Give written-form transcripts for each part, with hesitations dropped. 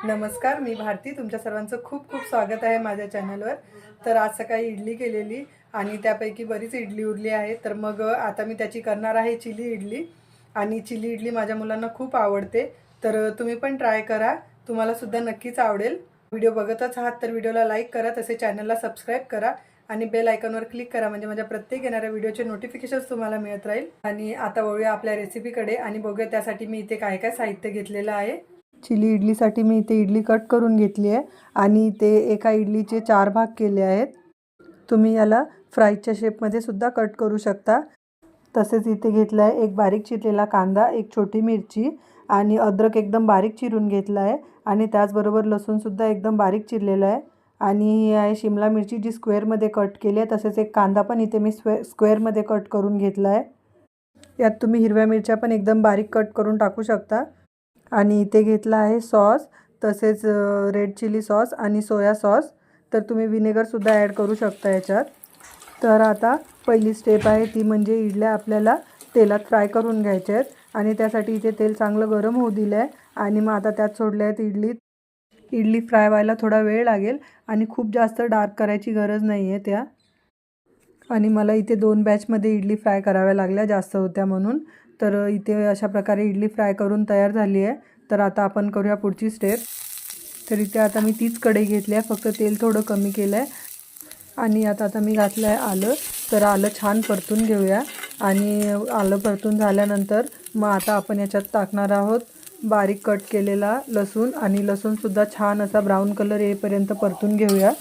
नमस्कार, मी भारती. तुमच्या सर्वांचं खूप खूप स्वागत आहे माझ्या चॅनलवर. तर आज सकाळी इडली केलेली आणि त्यापैकी बरीच इडली उरली आहे. तर मग आता मी त्याची करणार आहे चिली इडली. आणि चिली इडली माझ्या मुलांना खूप आवडते. तर तुम्ही पण ट्राय करा, तुम्हाला सुद्धा नक्कीच आवडेल. व्हिडिओ बघतच आहात तर व्हिडिओला लाईक करा, तसे चॅनलला सबस्क्राईब करा आणि बेल आयकॉनवर क्लिक करा, म्हणजे माझ्या प्रत्येक येणाऱ्या व्हिडिओचे नोटिफिकेशन्स तुम्हाला मिळत राहील. आणि आता वळूया आपल्या रेसिपीकडे आणि बघूया त्यासाठी मी इथे काय काय साहित्य घेतलेलं आहे. चिली इडलीसाठी मी इथे इडली कट करून घेतली आहे आणि ते एका इडलीचे 4 भाग केले आहेत. तुम्ही याला फ्राईजच्या शेपमध्ये सुद्धा कट करू शकता. तसेच इथे घेतला आहे एक बारीक चिरलेला कांदा, एक छोटी मिरची आणि अद्रक एकदम बारीक चिरून घेतला आहे आणि त्याचबरोबर लसूणसुद्धा एकदम बारीक चिरलेला आहे. आणि ही आहे शिमला मिरची जी स्क्वेअरमध्ये कट केली आहे. तसेच एक कांदा पण इथे मी स्क्वेअरमध्ये कट करून घेतला आहे. यात तुम्ही हिरव्या मिरच्या पण एकदम बारीक कट करून टाकू शकता. आणि इथे घेतला आहे सॉस, तसेच रेड चिली सॉस आणि सोया सॉस. तर तुम्ही विनेगरसुद्धा ॲड करू शकता याच्यात. तर आता पहिली स्टेप आहे ती म्हणजे इडल्या आपल्याला तेलात फ्राय करून घ्यायच्या आहेत आणि त्यासाठी इथे तेल चांगलं गरम होऊ दिलं आहे आणि मग आता त्यात सोडल्या आहेत इडली फ्राय व्हायला थोडा वेळ लागेल आणि खूप जास्त डार्क करायची गरज नाही आहे त्या. आणि मला इथे 2 बॅचमध्ये इडली फ्राय कराव्या लागल्या, जास्त होत्या म्हणून. तर इथे अशा प्रकारे इडली फ्राय करून तयार झाली आहे. तर आता आपण करूया पुढची स्टेप. तर इथे आता मी तीच कढई घेतली आहे, फक्त तेल थोडं कमी केलं आहे. आणि आता मी घातलं आहे आलं. तर आलं छान परतून घेऊया आणि आलं परतून झाल्यानंतर मग आता आपण याच्यात टाकणार आहोत बारीक कट केलेला लसूण आणि लसूणसुद्धा छान असा ब्राऊन कलर येईपर्यंत परतून घेऊया.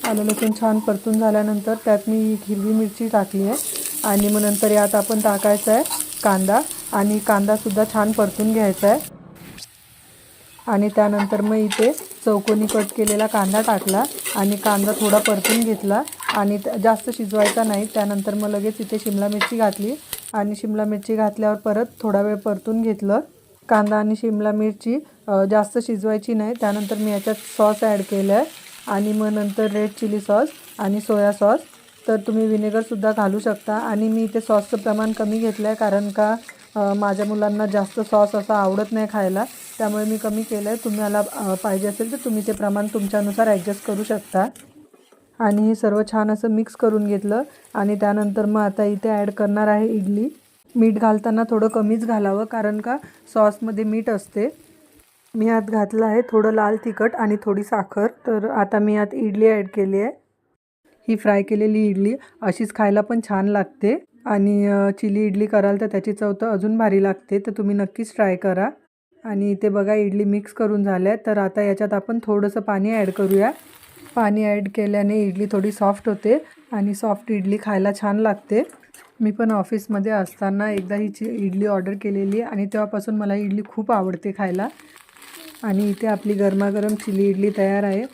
आलं लसूण छान परतून झाल्यानंतर त्यात मी हिरवी मिरची टाकली आहे आणि मग नंतर यात आपण टाकायचा आहे कांदा आणि कांदासुद्धा छान परतून घ्यायचा आहे. आणि त्यानंतर मग इथे चौकोनी कट केलेला कांदा टाकला आणि कांदा थोडा परतून घेतला आणि जास्त शिजवायचा नाही. त्यानंतर मग लगेच इथे शिमला मिरची घातली आणि शिमला मिरची घातल्यावर परत थोडा वेळ परतून घेतलं. कांदा आणि शिमला मिरची जास्त शिजवायची नाही. त्यानंतर मी याच्यात सॉस ॲड केलं आहे आणि मग नंतर रेड चिली सॉस आणि सोया सॉस. तर तुम्ही विनेगरसुद्धा घालू शकता आणि मी इथे सॉसचं प्रमाण कमी घेतलं आहे, कारण का माझ्या मुलांना जास्त सॉस असा आवडत नाही खायला, त्यामुळे मी कमी केलं आहे. तुम्हाला पाहिजे असेल तर तुम्ही ते प्रमाण तुमच्यानुसार ॲडजस्ट करू शकता. आणि हे सर्व छान असं मिक्स करून घेतलं आणि त्यानंतर मग आता इथे ॲड करणार आहे इडली. मीठ घालताना थोडं कमीच घालावं, कारण का सॉसमध्ये मीठ असते. मी यात घातलं आहे थोडं लाल तिखट आणि थोडी साखर. तर आता मी यात इडली ॲड केली आहे. ही फ्राय केलेली इडली अशीच खायला पण छान लागते आणि चिली इडली कराल तर त्याची चव तर अजून भारी लागते. तर तुम्ही नक्कीच ट्राय करा. आणि इथे बघा इडली मिक्स करून झाल्या. तर आता याच्यात आपण थोडंसं पाणी ॲड करूया. पाणी ॲड केल्याने इडली थोडी सॉफ्ट होते आणि सॉफ्ट इडली खायला छान लागते. मी पण ऑफिसमध्ये असताना एकदा ही इडली ऑर्डर केलेली आणि तेव्हापासून मला इडली खूप आवडते खायला. आणि इथे आपली गरमागरम चिली इडली तयार आहे.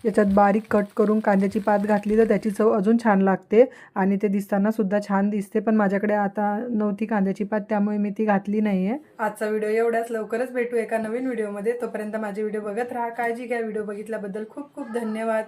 याच्यात बारीक कट करून कांद्याची पात घातली तर त्याची चव अजून छान लागते आणि ते दिसतानासुद्धा छान दिसते. पण माझ्याकडे आता नव्हती कांद्याची पात, त्यामुळे मी ती घातली नाही आहे. आजचा व्हिडिओ एवढ्याच. लवकरच भेटू एका नवीन व्हिडिओमध्ये. तोपर्यंत माझे व्हिडिओ बघत राहा. काळजी घ्या. व्हिडिओ बघितल्याबद्दल खूप खूप धन्यवाद.